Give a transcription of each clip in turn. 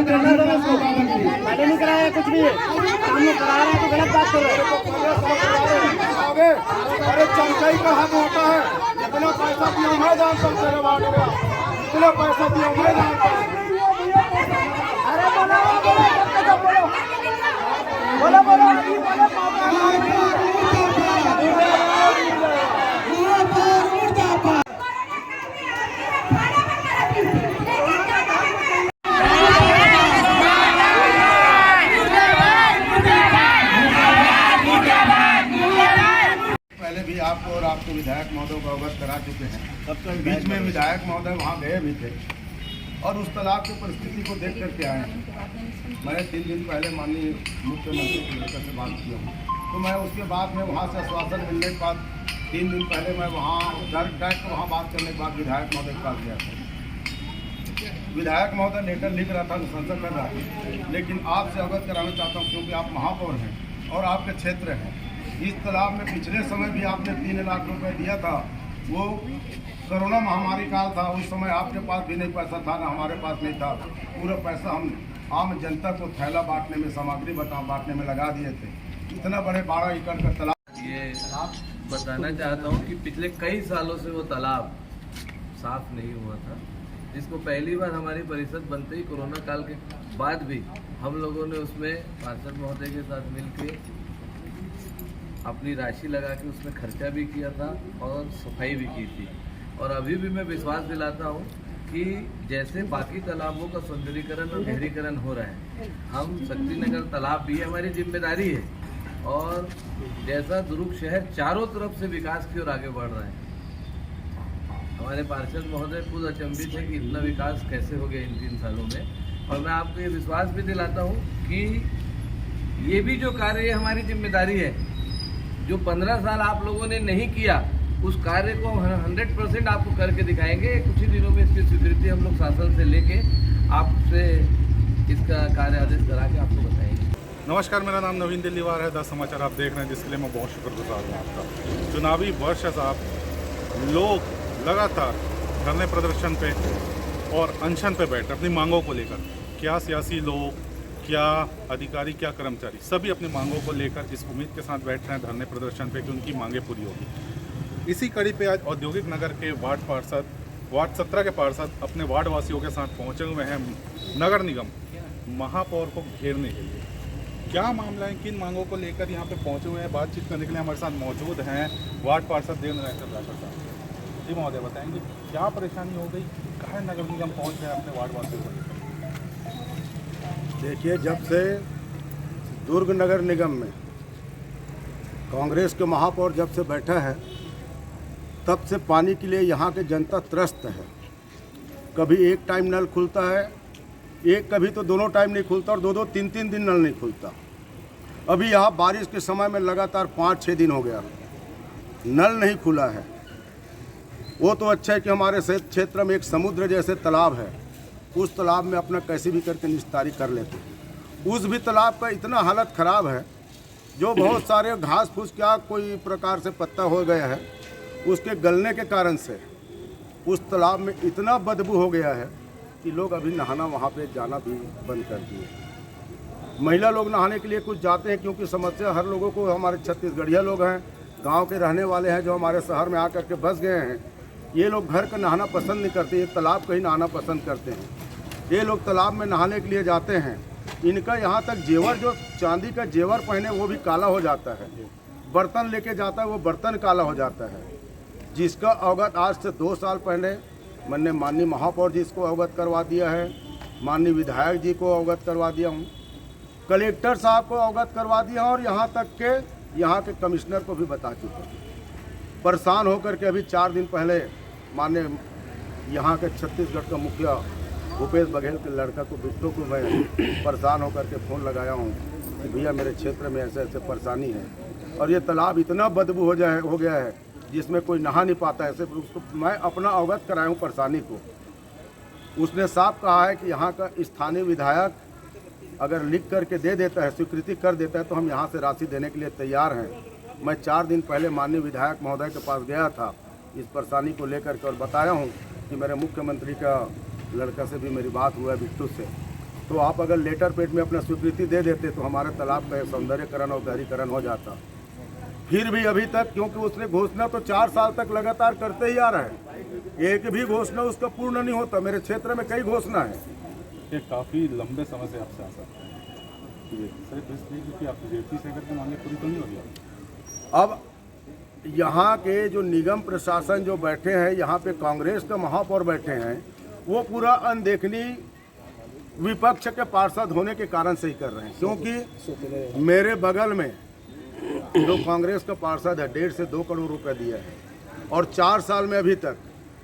पहले नहीं कराया कुछ भी, सामने करा रहे हैं तो गलत बात कर रहे हैं। अरे चमचाई का हक होता है, जितना पैसा दिया मैं दान करते रहे बांट गया, जितना पैसा दिया मैं दान कर। अरे बोलो पहले भी आपको और आपके विधायक महोदय को अवगत करा चुके हैं। बीच में विधायक महोदय वहाँ गए भी थे और उस तालाब की परिस्थिति को देख करके आए हैं। मैंने 3 दिन पहले माननीय मुख्यमंत्री की लेकर से बात की हूँ, तो मैं उसके बाद में वहाँ से आश्वासन मिलने के बाद 3 दिन पहले मैं वहाँ डायरेक्ट वहाँ बात करने के बाद विधायक महोदय के पास गया था। विधायक महोदय लेटर लिख रहा था, अनुशंसा कर रहा था, लेकिन आपसे अवगत कराना चाहता हूँ क्योंकि आप महापौर हैं और आपके क्षेत्र हैं। इस तालाब में पिछले समय भी आपने 3 लाख रुपए दिया था, वो कोरोना महामारी काल था, उस समय आपके पास भी नहीं पैसा था, ना हमारे पास नहीं था। पूरा पैसा हम आम जनता को थैला बांटने में, सामग्री बांटने में लगा दिए थे। इतना बड़े 12 एकड़ का तालाब, ये बताना चाहता हूँ कि पिछले कई सालों से वो तालाब साफ नहीं हुआ था, जिसको पहली बार हमारी परिषद बनते ही कोरोना काल के बाद भी हम लोगों ने उसमें पार्षद महोदय के साथ मिलकर अपनी राशि लगा के उसमें खर्चा भी किया था और सफाई भी की थी। और अभी भी मैं विश्वास दिलाता हूँ कि जैसे बाकी तालाबों का सौंदर्यीकरण और गहरीकरण हो रहा है, हम शक्तिनगर तालाब भी हमारी जिम्मेदारी है। और जैसा दुर्ग शहर चारों तरफ से विकास की ओर आगे बढ़ रहा है, हमारे पार्षद महोदय खुद अचंभित है कि इतना विकास कैसे हो गया इन 3 सालों में। और मैं आपको ये विश्वास भी दिलाता हूँ कि ये भी जो कार्य है हमारी जिम्मेदारी है। जो 15 साल आप लोगों ने नहीं किया, उस कार्य को 100% आपको करके दिखाएंगे। कुछ ही दिनों में इसकी स्वीकृति हम लोग शासन से लेके आपसे इसका कार्य आदेश करा के आपको बताएंगे। नमस्कार, मेरा नाम नवीन दिल्लीवार है। 10 समाचार आप देख रहे हैं, जिसके लिए मैं बहुत शुक्रगुजार हूँ आपका। चुनावी वर्ष है साहब, लोग लगातार धरने प्रदर्शन पे और अनशन पे बैठे अपनी मांगों को लेकर। क्या सियासी लोग, क्या अधिकारी, क्या कर्मचारी, सभी अपनी मांगों को लेकर इस उम्मीद के साथ बैठ रहे हैं धरने प्रदर्शन पे कि उनकी मांगें पूरी होगी। इसी कड़ी पे आज औद्योगिक नगर के वार्ड 17 के पार्षद अपने वार्ड वासियों के साथ पहुंचे हुए हैं नगर निगम महापौर को घेरने के लिए। क्या मामला है, किन मांगों को लेकर यहाँ पे पहुंचे हुए हैं, बातचीत करने के लिए हमारे साथ मौजूद हैं वार्ड पार्षद देवेंद्र साहब। जी महोदय, बताएंगे क्या परेशानी हो गई, कहाँ नगर निगम पहुँच गए अपने वार्ड वासियों को लेकर? देखिए, जब से दुर्ग नगर निगम में कांग्रेस के महापौर जब से बैठा है, तब से पानी के लिए यहाँ के जनता त्रस्त है। कभी एक टाइम नल खुलता है, कभी तो दोनों टाइम नहीं खुलता और 2-2, 3-3 दिन नल नहीं खुलता। अभी यहाँ बारिश के समय में लगातार 5-6 दिन हो गया नल नहीं खुला है। वो तो अच्छा है कि हमारे क्षेत्र में एक समुद्र जैसे तालाब है, उस तालाब में अपना कैसे भी करके निस्तारी कर लेते हैं। उस भी तालाब का इतना हालत ख़राब है, जो बहुत सारे घास फूस क्या कोई प्रकार से पत्ता हो गया है, उसके गलने के कारण से उस तालाब में इतना बदबू हो गया है कि लोग अभी नहाना वहाँ पे जाना भी बंद कर दिए। महिला लोग नहाने के लिए कुछ जाते हैं, क्योंकि समस्या हर लोगों को, हमारे छत्तीसगढ़िया लोग हैं, गाँव के रहने वाले हैं, जो हमारे शहर में आकर के बस गए हैं, ये लोग घर का नहाना पसंद नहीं करते, ये तालाब का ही नहाना पसंद करते हैं। ये लोग तालाब में नहाने के लिए जाते हैं, इनका यहाँ तक जेवर, जो चांदी का जेवर पहने वो भी काला हो जाता है। बर्तन लेके जाता है, वो बर्तन काला हो जाता है। जिसका अवगत आज से 2 साल पहले मैंने माननीय महापौर जी इसको अवगत करवा दिया है, माननीय विधायक जी को अवगत करवा दिया हूँ, कलेक्टर साहब को अवगत करवा दिया, और यहाँ तक के यहाँ के कमिश्नर को भी बता चुके हैं। परेशान होकर के अभी 4 दिन पहले माननीय यहाँ के छत्तीसगढ़ का मुखिया भूपेश बघेल के लड़का को, बिट्टू को मैं परेशान होकर के फ़ोन लगाया हूँ कि भैया मेरे क्षेत्र में ऐसे ऐसे परेशानी है और ये तालाब इतना बदबू हो गया है जिसमें कोई नहा नहीं पाता है। सिर्फ उसको मैं अपना अवगत कराया हूँ परेशानी को। उसने साफ कहा है कि यहाँ का स्थानीय विधायक अगर लिख करके दे देता है, स्वीकृति कर देता है, तो हम यहाँ से राशि देने के लिए तैयार हैं। मैं 4 दिन पहले माननीय विधायक महोदय के पास गया था इस परेशानी को लेकर के, और बताया हूँ कि मेरे मुख्यमंत्री का लड़का से भी मेरी बात हुआ है, बिट्टू से, तो आप अगर लेटर पेड में अपना स्वीकृति दे देते तो हमारे तालाब का सौंदर्यकरण और गहरीकरण हो जाता। फिर भी अभी तक, क्योंकि उसने घोषणा तो 4 साल तक लगातार करते ही आ रहा है, एक भी घोषणा उसका पूर्ण नहीं होता। मेरे क्षेत्र में कई घोषणा है। ये काफ़ी लंबे समय से आपसे आशा है सिर्फ इसलिए क्योंकि आप बीजेपी से करके मांगे पूरी तो नहीं हो गया। अब यहाँ के जो निगम प्रशासन जो बैठे हैं, यहाँ पे कांग्रेस का महापौर बैठे हैं, वो पूरा अनदेखनी विपक्ष के पार्षद होने के कारण से ही कर रहे हैं। क्योंकि मेरे बगल में जो कांग्रेस का पार्षद है 1.5 से 2 करोड़ रुपए दिया है और 4 साल में अभी तक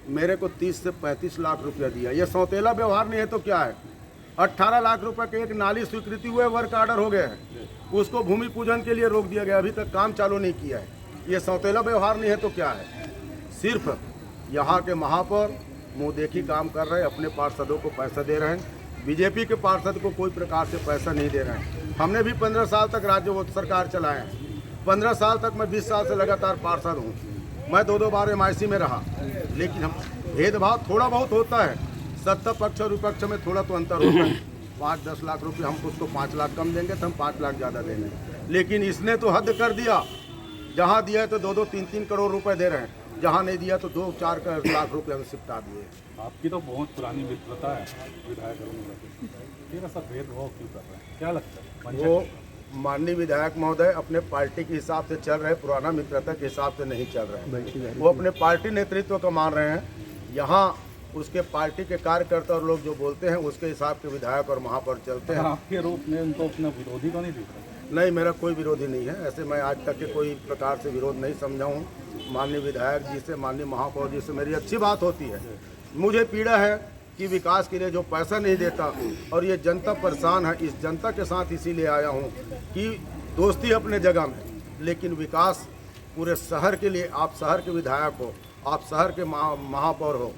मेरे को 30 से 35 लाख रुपया दिया। ये सौतेला व्यवहार नहीं है तो क्या है? 18 लाख रुपए के एक नाली स्वीकृति हुए, वर्क ऑर्डर हो गया है, उसको भूमि पूजन के लिए रोक दिया गया, अभी तक काम चालू नहीं किया है। ये सौतेला व्यवहार नहीं है तो क्या है? सिर्फ यहाँ के महापौर मुँह देखी काम कर रहे हैं, अपने पार्षदों को पैसा दे रहे हैं। बीजेपी के पार्षद को कोई प्रकार से पैसा नहीं दे रहे हैं। हमने भी 15 साल तक राज्य सरकार चलाए हैं। 15 साल तक मैं 20 साल से लगातार पार्षद हूँ। मैं 2 बार MIC में रहा, लेकिन हम भेदभाव थोड़ा बहुत होता है। सत्ता पक्ष और विपक्ष में थोड़ा तो अंतर होता है। 5-10 लाख रुपये हम उसको 5 लाख कम देंगे तो हम 5 लाख ज़्यादा देंगे, लेकिन इसने तो हद कर दिया। जहाँ दिया है तो 2-2, 3-3 करोड़ रुपए दे रहे हैं, जहाँ नहीं दिया तो 2-4 लाख रुपए हम सिपटा दिए। आपकी तो बहुत पुरानी मित्रता है विधायकों में, फिर ऐसा भेदभाव क्यों कर रहे हैं? क्या लगता है? वो माननीय विधायक महोदय अपने पार्टी के हिसाब से चल रहे, पुराना मित्रता के हिसाब से नहीं चल रहे। वो अपने पार्टी नेतृत्व को मान रहे हैं। यहाँ उसके पार्टी के कार्यकर्ता और लोग जो बोलते हैं उसके हिसाब के विधायक और महापौर चलते हैं। आपके रूप में उनको अपना विरोधी तो नहीं दिख रहा? नहीं, मेरा कोई विरोधी नहीं है। ऐसे मैं आज तक के कोई प्रकार से विरोध नहीं समझा हूँ। माननीय विधायक जी से, माननीय महापौर जी से मेरी अच्छी बात होती है। मुझे पीड़ा है कि विकास के लिए जो पैसा नहीं देता और ये जनता परेशान है। इस जनता के साथ इसीलिए आया हूँ कि दोस्ती अपने जगह में, लेकिन विकास पूरे शहर के लिए। आप शहर के विधायक हो, आप शहर के महापौर हो,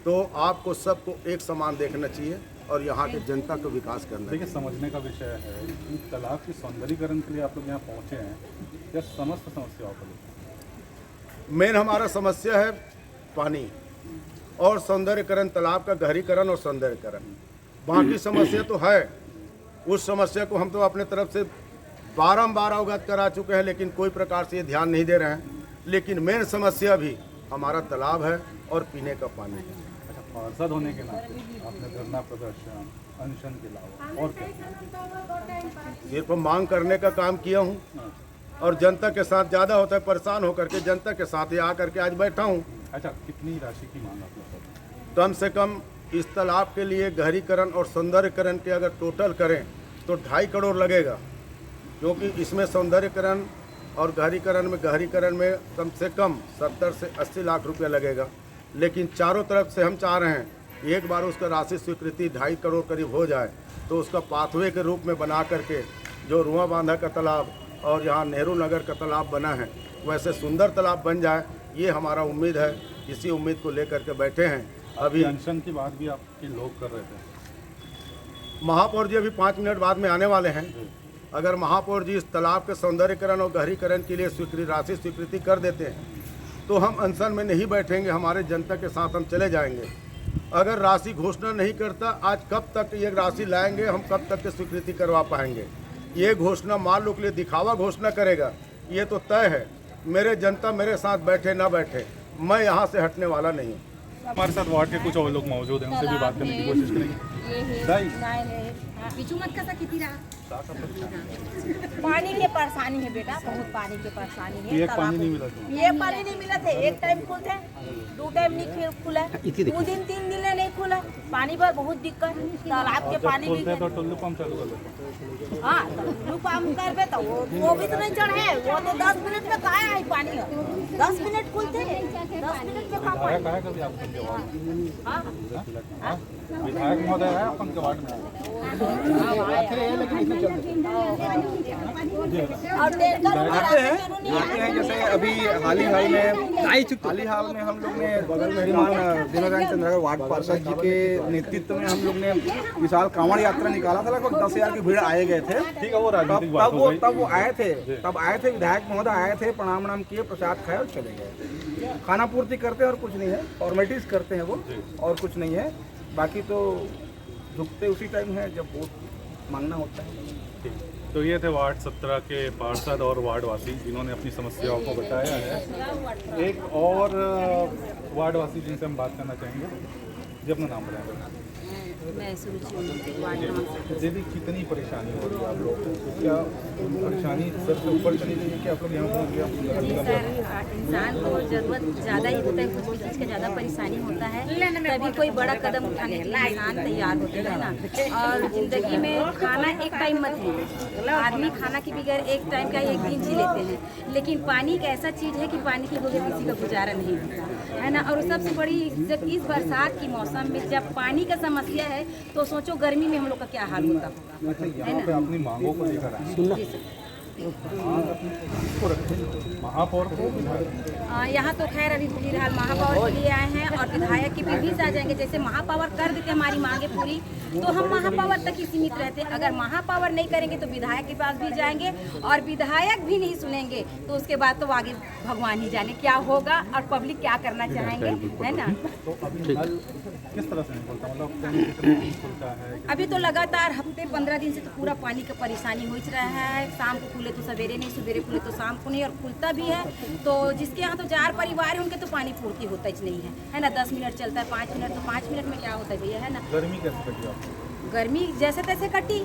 तो आपको सबको एक समान देखना चाहिए और यहाँ के जनता को विकास करना। देखिए, समझने का विषय है कि तालाब के सौंदर्यीकरण के लिए आप लोग यहाँ पहुँचे हैं या समस्त समस्याओं को लेकर? मेन हमारा समस्या है पानी और सौंदर्यकरण, तालाब का गहरीकरण और सौंदर्यकरण। बाकी समस्या तो है, उस समस्या को हम तो अपने तरफ से बारंबार अवगत करा चुके हैं, लेकिन कोई प्रकार से ये ध्यान नहीं दे रहे हैं। लेकिन मेन समस्या भी हमारा तालाब है और पीने का पानी है। अच्छा, पार्षद होने के नाते आपने धरना प्रदर्शन, अनशन के अलावा और क्या? सिर्फ मांग करने का काम किया हूँ और जनता के साथ ज़्यादा होता है, परेशान होकर के जनता के साथ ही आकर के आज बैठा हूँ। अच्छा, कितनी राशि की मांग आप लोग? कम से कम इस तालाब के लिए गहरीकरण और सौंदर्यकरण के अगर टोटल करें तो 2.5 करोड़ लगेगा, क्योंकि इसमें सौंदर्यकरण और गहरीकरण में कम से कम 70 से 80 लाख रुपया लगेगा। लेकिन चारों तरफ से हम चाह रहे हैं एक बार उसका राशि स्वीकृति 2.5 करोड़ करीब हो जाए तो उसका पाथवे के रूप में बना करके जो रुआ बांधा का तालाब और यहाँ नेहरू नगर का तालाब बना है वैसे सुंदर तालाब बन जाए, ये हमारा उम्मीद है। इसी उम्मीद को लेकर के बैठे हैं। अभी अनशन की बात भी आपके लोग कर रहे थे। महापौर जी अभी 5 मिनट बाद में आने वाले हैं। अगर महापौर जी इस तालाब के सौंदर्यकरण और गहरीकरण के लिए राशि स्वीकृति कर देते हैं तो हम अनशन में नहीं बैठेंगे, हमारे जनता के साथ हम चले जाएंगे। अगर राशि घोषणा नहीं करता, आज कब तक ये राशि लाएंगे, हम कब तक के स्वीकृति करवा पाएंगे? ये घोषणा मान लो के लिए दिखावा घोषणा करेगा, ये तो तय है। मेरे जनता मेरे साथ बैठे ना बैठे, मैं यहाँ से हटने वाला नहीं हूँ। हमारे साथ वार्ड के कुछ और लोग मौजूद हैं, उनसे भी बात करने की कोशिश करेंगे। पानी के परेशानी है बेटा, बहुत पानी के परेशानी है। एक पानी नहीं मिला था। ये पानी नहीं मिला थे। एक टाइम खुलते, 2 टाइम नहीं खुला, 2 दिन 3 दिन नहीं खुला। पानी पर बहुत दिक्कत। तालाब के पानी भी तो टुल्लू पंप चालू कर देते। हाँ, टुल्लू पंप करबे तो वो भी तो नहीं चढ़े। वो तो 10 मिनट में कहाँ है पानी? 10 मिनट खुलते, 10 मिनट में कहाँ पानी? विधायक कभी आपके वार्ड में? हाँ, विधायक महोदय है आपके वार्ड में? आते हैं। जैसे अभी हाल ही में हम लोग ने बगल में श्रीमान दिनोदन चंद्र वार्ड पार्षद जी के नेतृत्व में हम लोग ने विशाल कांवड़ यात्रा निकाला था। लगभग 10,000 की भीड़ आए गए थे। ठीक है, वो राजनीतिक बात हो गई। तब वो आए थे विधायक महोदय आए थे, प्रणाम किए, प्रसाद खाए और चले गए। खाना पूर्ति करते हैं और कुछ नहीं है, फॉर्मेलिटीज करते हैं वो, और कुछ नहीं है। बाकी तो झुकते उसी टाइम है जब वोट मांगना होता है। तो ये थे वार्ड 17 के पार्षद और वार्डवासी जिन्होंने अपनी समस्याओं को बताया है। एक और वार्डवासी जिनसे हम बात करना चाहेंगे, जी अपना नाम बताएंगे। मैं सुरुचि वार्ड नंबर दीदी कितनी परेशानी हो रही है आप लोग को? क्या परेशानी सर से ऊपर चली गई है कि आप लोग यहाँ पहुँच गया? सर इंसान को ज़रूरत ज़्यादा ही होता है, कुछ भी चीज़ का ज़्यादा परेशानी होता है तभी कोई बड़ा कदम उठाने के लिए इंसान तैयार होते हैं ना। और ज़िंदगी में खाना एक टाइम मत है, आदमी खाना के बगैर एक टाइम का एक दिन जी लेते हैं, लेकिन पानी एक ऐसा चीज़ है कि पानी के बगैर किसी का गुजारा नहीं होता है ना। और सबसे बड़ी जब इस बरसात की मौसम में जब पानी का समस्या है तो सोचो गर्मी में हम लोग का क्या हाल होता होगा, है यहाँ पे ना। अपनी मांगों को लेकर आए महापौर को यहाँ तो खैर अभी फिलहाल महापौर के लिए आए हैं और विधायक के भी आ जाएंगे। जैसे महापौर कर देते हमारी मांगे पूरी तो हम महापौर तक ही सीमित रहते हैं। अगर महापौर नहीं करेंगे तो विधायक के पास भी जाएंगे और विधायक भी नहीं सुनेंगे तो उसके बाद तो आगे भगवान ही जाने क्या होगा और पब्लिक क्या करना चाहेंगे, है ना। तो अभी नल किस तरह से नहीं खुलता, मतलब कितना खुलता है? अभी तो लगातार हफ्ते 15 दिन से तो पूरा पानी का परेशानी हो ही रहा है। शाम को खुले तो सवेरे नहीं, सवेरे खुले तो शाम को नहीं, और खुलता भी है तो जिसके यहाँ तो 4 परिवार है उनके तो पानी पूर्ति होता ही नहीं है ना। 10 मिनट चलता है, 5 मिनट, तो 5 मिनट में क्या होता है भैया, है ना। गर्मी कैसे कटी आपको? गर्मी जैसे तैसे कटी,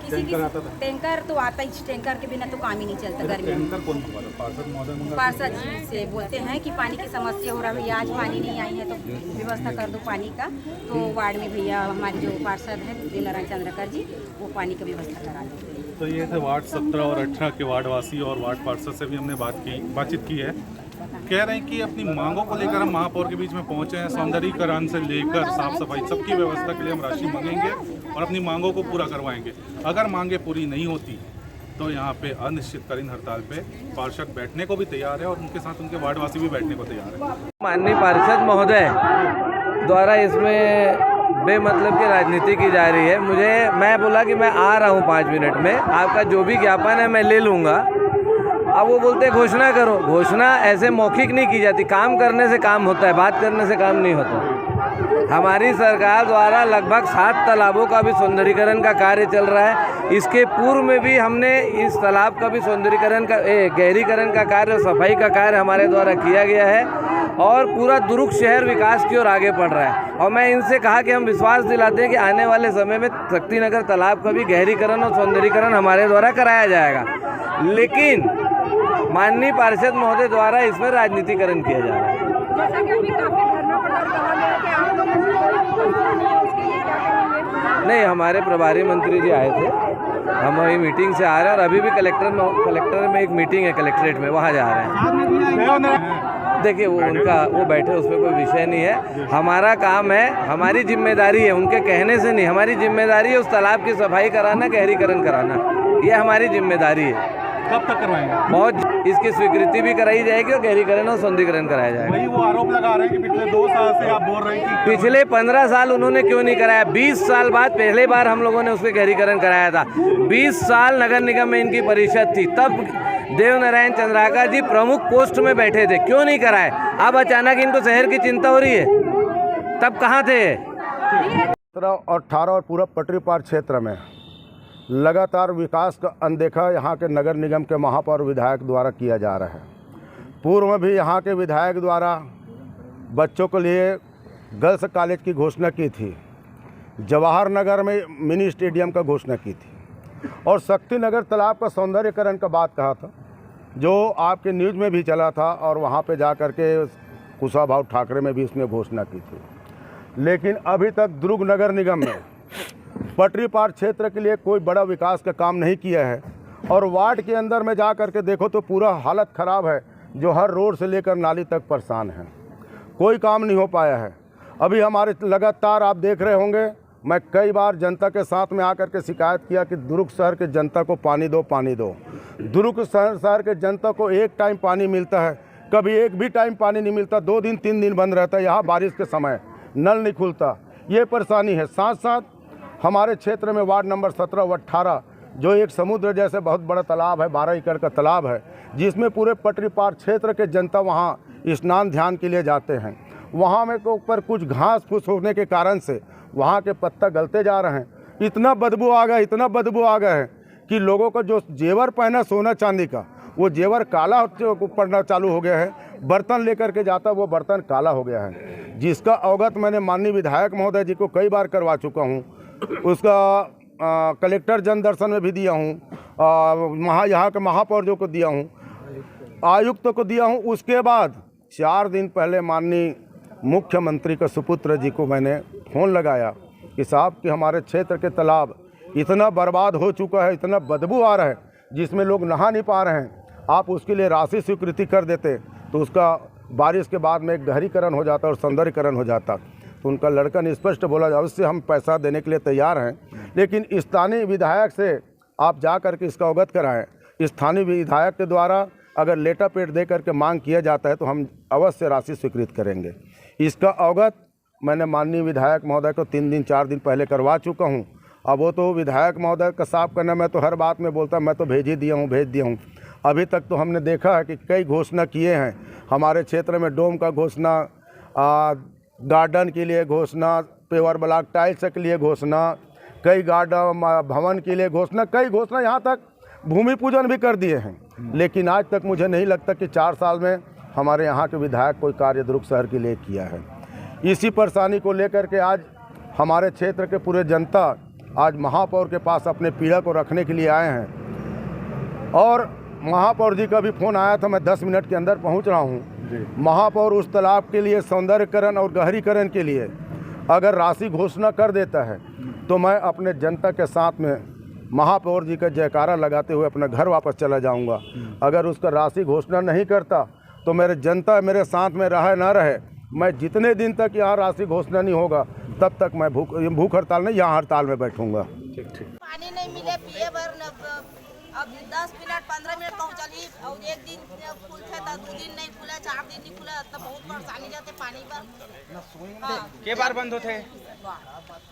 किसी टैंकर आता था? टैंकर तो आता ही, टैंकर के बिना तो काम ही नहीं चलता गर्मी में। टैंकर कौन मंगवा रहा है? पार्षद महोदय मंगवा रहे पार्षद जी से बोलते हैं कि पानी की समस्या हो रहा है भैया, आज पानी नहीं आई है तो व्यवस्था कर दो पानी का। तो वार्ड में भैया हमारे जो पार्षद हैं देवनारायण चंद्रकर जी, वो पानी का व्यवस्था करा देते हैं। तो ये थे वार्ड 17 और 18 के वार्डवासी और वार्ड पार्षद से भी हमने बातचीत की है। कह रहे हैं कि अपनी मांगों को लेकर हम महापौर के बीच में पहुंचे हैं। सौंदर्यीकरण से लेकर साफ सफाई सबकी व्यवस्था के लिए हम राशि मांगेंगे और अपनी मांगों को पूरा करवाएंगे। अगर मांगे पूरी नहीं होती तो यहाँ पे अनिश्चितकालीन हड़ताल पे पार्षद बैठने को भी तैयार है और उनके साथ उनके वार्डवासी भी बैठने को तैयार है। माननीय पार्षद महोदय द्वारा इसमें बेमतलब की राजनीति की जा रही है। मैं बोला कि मैं आ रहा हूँ 5 मिनट में, आपका जो भी ज्ञापन है मैं ले लूँगा। अब वो बोलते घोषणा करो। घोषणा ऐसे मौखिक नहीं की जाती, काम करने से काम होता है, बात करने से काम नहीं होता। हमारी सरकार द्वारा लगभग 7 तालाबों का भी सौंदर्यीकरण का कार्य चल रहा है। इसके पूर्व में भी हमने इस तालाब का भी सौंदर्यीकरण का गहरीकरण का कार्य, सफाई का कार्य हमारे द्वारा किया गया है और पूरा दुर्ग शहर विकास की ओर आगे बढ़ रहा है। और मैं इनसे कहा कि हम विश्वास दिलाते हैं कि आने वाले समय में शक्तिनगर तालाब का भी गहरीकरण और सौंदर्यीकरण हमारे द्वारा कराया जाएगा। लेकिन माननीय पार्षद महोदय द्वारा इसमें राजनीतिकरण किया जा रहा है। जैसा कि अभी काफी धरना प्रदर्शन कहा गया कि आप लोगों से उसके लिए क्या करेंगे? नहीं, हमारे प्रभारी मंत्री जी आए थे, हम अभी मीटिंग से आ रहे हैं और अभी भी कलेक्टर में एक मीटिंग है कलेक्ट्रेट में, वहाँ जा रहे हैं। देखिए वो बैठे, उसमें कोई विषय नहीं है। हमारा काम है, हमारी जिम्मेदारी है, उनके कहने से नहीं, हमारी जिम्मेदारी है उस तालाब की सफाई कराना, गहरीकरण कराना, ये हमारी जिम्मेदारी है। कब तक करवाएंगे? बहुत इसकी स्वीकृति भी कराई जाएगी और गहरीकरण और सौंदर्यीकरण कराया जाएगा। वही वो आरोप लगा रहे हैं कि पिछले 2 साल से आप बोल रहे हैं कि पिछले 15 साल उन्होंने क्यों नहीं कराया? 20 साल बाद पहले बार हम लोगों ने उसके गहरीकरण कराया था। 20 साल नगर निगम में इनकी परिषद थी, तब देवनारायण चंद्राकर जी प्रमुख पोस्ट में बैठे थे, क्यों नहीं कराए? अब अचानक इनको शहर की चिंता हो रही है, तब कहाँ थे? 17 और 18 और पूरा पटरी पार क्षेत्र में लगातार विकास का अनदेखा यहाँ के नगर निगम के महापौर विधायक द्वारा किया जा रहा है। पूर्व में भी यहाँ के विधायक द्वारा बच्चों के लिए गर्ल्स कॉलेज की घोषणा की थी, जवाहर नगर में मिनी स्टेडियम का घोषणा की थी और शक्तिनगर तालाब का सौंदर्यीकरण का बात कहा था, जो आपके न्यूज़ में भी चला था और वहाँ पे जा कर के कुशाभाऊ ठाकरे में भी उसने घोषणा की थी। लेकिन अभी तक दुर्ग नगर निगम में पटरी पार क्षेत्र के लिए कोई बड़ा विकास का काम नहीं किया है और वार्ड के अंदर में जा कर के देखो तो पूरा हालत ख़राब है, जो हर रोड से लेकर नाली तक परेशान है, कोई काम नहीं हो पाया है। अभी हमारे लगातार आप देख रहे होंगे, मैं कई बार जनता के साथ में आकर के शिकायत किया कि दुर्ग शहर के जनता को पानी दो, पानी दो। दुर्ग शहर के जनता को एक टाइम पानी मिलता है, कभी एक भी टाइम पानी नहीं मिलता, 2 दिन 3 दिन बंद रहता है। यहाँ बारिश के समय नल नहीं खुलता, ये परेशानी है। साथ साथ हमारे क्षेत्र में वार्ड नंबर 17 व 18 जो एक समुद्र जैसे बहुत बड़ा तालाब है, 12 एकड़ का तालाब है, जिसमें पूरे पटरी पार क्षेत्र के जनता वहाँ स्नान ध्यान के लिए जाते हैं। वहाँ में के ऊपर कुछ घास फूस होने के कारण से वहाँ के पत्ता गलते जा रहे हैं। इतना बदबू आ गया है कि लोगों को जो जेवर पहना सोना चांदी का, वो जेवर काला पड़ना चालू हो गया है। बर्तन लेकर के जाता वो बर्तन काला हो गया है, जिसका अवगत मैंने माननीय विधायक महोदय जी को कई बार करवा चुका हूँ। उसका कलेक्टर जन दर्शन में भी दिया हूँ, यहाँ के महापौर जो को दिया हूँ, आयुक्त को दिया हूँ। उसके बाद 4 दिन पहले माननीय मुख्यमंत्री के सुपुत्र जी को मैंने फ़ोन लगाया कि साहब कि हमारे क्षेत्र के तालाब इतना बर्बाद हो चुका है, इतना बदबू आ रहा है जिसमें लोग नहा नहीं पा रहे हैं, आप उसके लिए राशि स्वीकृति कर देते तो उसका बारिश के बाद में गहरीकरण हो जाता और सौंदर्यकरण हो जाता। तो उनका लड़का ने स्पष्ट बोला, अवश्य हम पैसा देने के लिए तैयार हैं, लेकिन स्थानीय विधायक से आप जा कर के इसका अवगत कराएं। स्थानीय विधायक के द्वारा अगर लेटर पेड दे करके मांग किया जाता है तो हम अवश्य राशि स्वीकृत करेंगे। इसका अवगत मैंने माननीय विधायक महोदय को 3 दिन 4 दिन पहले करवा चुका हूं। अब वो तो विधायक महोदय का साफ करना, मैं तो हर बात में बोलता मैं तो भेज दिया हूं। अभी तक तो हमने देखा है कि कई घोषणा किए हैं हमारे क्षेत्र में, डोम का घोषणा, गार्डन के लिए घोषणा, पेवर ब्लॉक टाइल्स के लिए घोषणा, कई गार्डन भवन के लिए घोषणा, कई घोषणा, यहाँ तक भूमि पूजन भी कर दिए हैं। लेकिन आज तक मुझे नहीं लगता कि 4 साल में हमारे यहाँ के विधायक कोई कार्य दुर्ग शहर के लिए किया है। इसी परेशानी को लेकर के आज हमारे क्षेत्र के पूरे जनता आज महापौर के पास अपने पीड़ा को रखने के लिए आए हैं और महापौर जी का भी फ़ोन आया था। मैं 10 मिनट के अंदर पहुंच रहा हूं। महापौर उस तालाब के लिए सौंदर्यकरण और गहरीकरण के लिए अगर राशि घोषणा कर देता है तो मैं अपने जनता के साथ में महापौर जी का जयकारा लगाते हुए अपना घर वापस चला जाऊंगा। अगर उसका राशि घोषणा नहीं करता तो मेरे जनता मेरे साथ में रहे ना रहे, मैं जितने दिन तक यहाँ राशि घोषणा नहीं होगा तब तक मैं भूख हड़ताल नहीं, यहाँ हड़ताल में बैठूंगा। पानी नहीं मिले पिए भर अब 10 मिनट 15 मिनट पहुँचली और 1 दिन खुल थे तो 2 दिन नहीं खुला, 4 दिन नहीं खुला, तो बहुत परेशानी जाते पानी पर। के बार बंद होते?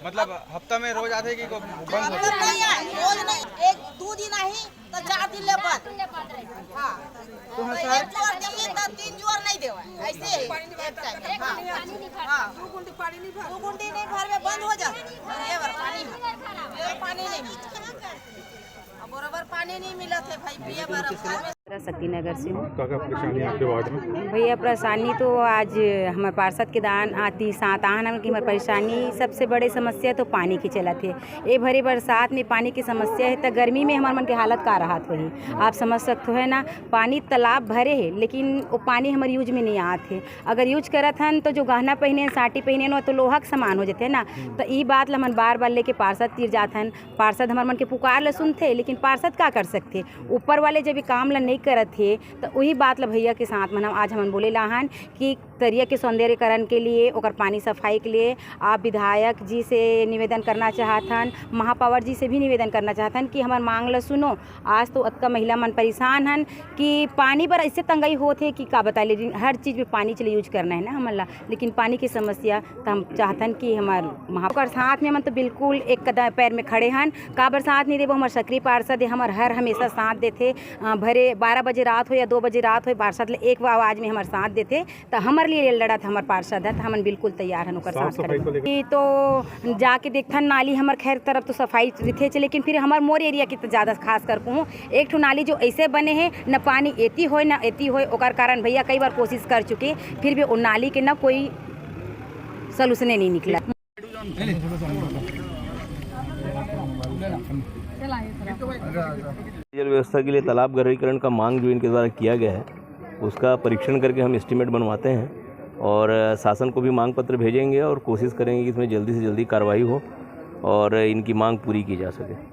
मतलब हफ्ता में रोज आते कि बंद होते? नहीं है, रोज नहीं, 1-2 दिन आई तो 4 दिन ले बंद। हाँ, तो 1 जोर दिए तो 3 जोर नहीं देवा, ऐसे एक टाइम। हाँ, 2 गुंडी नहीं भर में बंद हो जाते, ये बार पानी नहीं बराबर पानी नहीं मिला थे भाई, पिए बराबर। शक्ति नगर से हूँ। क्या परेशानी आपके वार्ड में? भैया परेशानी तो आज हमारे पार्षद के दान आती साथ आना की हमारी परेशानी सबसे बड़ी समस्या तो पानी की चला थे। ये भरी बरसात में पानी की समस्या है तो गर्मी में हमारे मन की हालत का रहा वही आप समझ सकते हो है ना। पानी तालाब भरे है लेकिन वो पानी हमारे यूज में नहीं आते। अगर यूज करत हन तो जो गहना पहने साड़ी पहने न तो लोहा के सामान हो जाते है ना। तो ये बात ला मन बार बार लेके पार्षद तीर जाते हैं। पार्षद हमारे मन के पुकार ला सुनते लेकिन पार्षद क्या कर सकते, ऊपर वाले जब काम ला नहीं करत थे तो वही बात ला भैया के साथ में आज हम बोले लाहन कि तरिया के सौंदर्यकरण के लिए और पानी सफाई के लिए आप विधायक जी से निवेदन करना चाहतन, महापौर जी से भी निवेदन करना चाहतन कि हमार मांग ला सुनो। आज तो अतका महिला मन परेशान हन कि पानी पर ऐसे तंगाई होते कि का बता ले, हर चीज़ में पानी चले यूज करना है ना हमला, लेकिन पानी की समस्या तो हम चाहतन कि हमार महापौर साथ में मन तो बिल्कुल एक कदम पैर में खड़े हन। का बरसात नहीं देवो, हमारे सक्रिय पार्षद हमार हर हमेशा साथ देते। भरे 12 बजे रात हो या 2 बजे रात हो पार्षद ले एक आवाज में हमारे साथ देते तो हमारे लिए लड़ा था हमारे पार्षद है तो हम बिल्कुल तैयार हैं साथ खड़े। तो जाके देखता नाली हमारे खैर तरफ तो सफाई थे लेकिन फिर हमारे मोर एरिया की तो ज़्यादा खास कर कहूँ एक ठो नाली जो ऐसे बने हैं न पानी एती हो न एती हो, ओकर कारण भैया कई बार कोशिश कर चुके फिर भी उन नाली के न कोई सलूशन नहीं निकला। जल व्यवस्था के लिए तालाब गहरीकरण का मांग जो इनके द्वारा किया गया है उसका परीक्षण करके हम एस्टीमेट बनवाते हैं और शासन को भी मांग पत्र भेजेंगे और कोशिश करेंगे कि इसमें जल्दी से जल्दी कार्रवाई हो और इनकी मांग पूरी की जा सके।